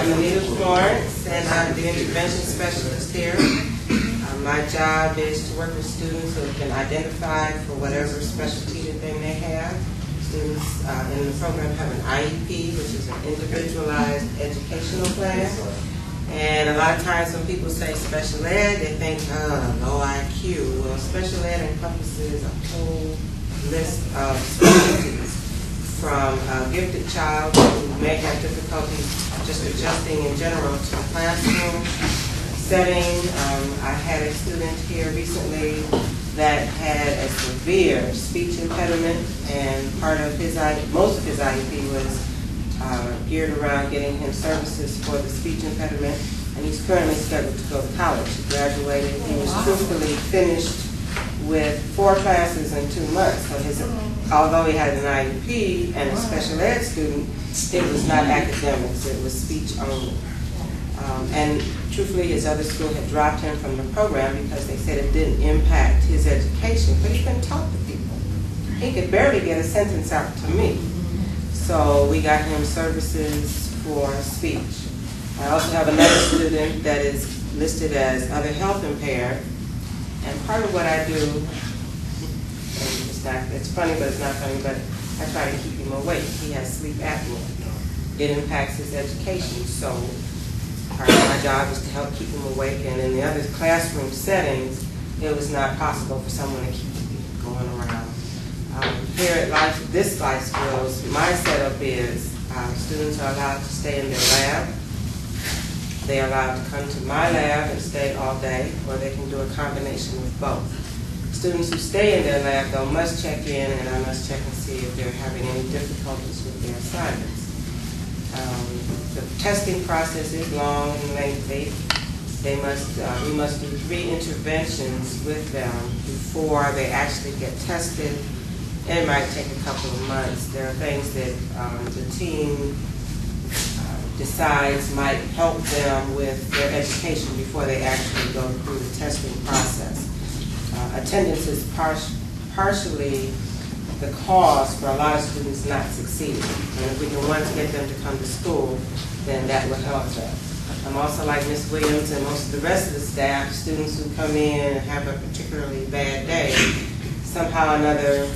I'm Anita Florence, and I'm the intervention specialist here. My job is to work with students who can identify for whatever specialty that they may have. Students in the program have an IEP, which is an individualized educational plan. And a lot of times when people say special ed, they think, low IQ. Well, special ed encompasses a whole list of specialties, from a gifted child who may have difficulties just adjusting in general to the classroom setting. I had a student here recently that had a severe speech impediment, and most of his IEP was geared around getting him services for the speech impediment, and he's currently scheduled to go to college. He graduated. He was truthfully finished with 4 classes in 2 months. So although he had an IEP and a special ed student, it was not academics, it was speech only. And truthfully, his other school had dropped him from the program because they said it didn't impact his education, but he couldn't talk to people. He could barely get a sentence out to me. So we got him services for speech. I also have another student that is listed as other health impaired, and part of what I do, it's funny but it's not funny, but I try to keep him awake. He has sleep apnea. It impacts his education, so part of my job is to help keep him awake, and in the other classroom settings, it was not possible for someone to keep going around. Here at this Life Skills, my setup is students are allowed to stay in their lab. They are allowed to come to my lab and stay all day, or they can do a combination of both. Students who stay in their lab, though, must check in, and I must check and see if they're having any difficulties with their assignments. The testing process is long and lengthy. We must do 3 interventions with them before they actually get tested. It might take a couple of months. There are things that the team decides might help them with their education before they actually go through the testing process. Attendance is partially the cause for a lot of students not succeeding. And if we can once get them to come to school, then that will help them. I'm also like Ms. Williams and most of the rest of the staff, students who come in and have a particularly bad day, somehow or another,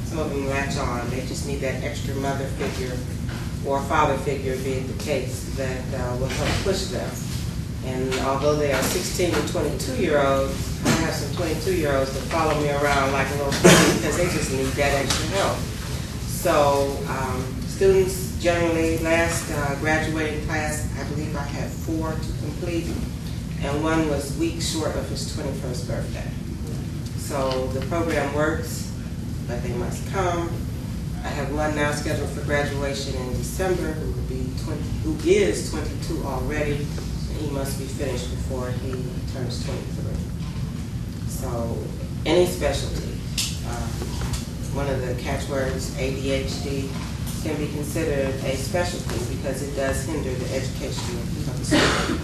some of them latch on. They just need that extra mother figure or father figure, being the case, that will help push them. And although they are 16 and 22-year-olds, I have some 22-year-olds that follow me around like a little baby because they just need that extra help. So students generally, last graduating class, I believe I had 4 to complete, and 1 was weeks short of his 21st birthday. So the program works, but they must come. I have 1 now scheduled for graduation in December who is 22 already, and he must be finished before he turns 23. So any specialty, one of the catchwords, ADHD, can be considered a specialty because it does hinder the education of the student.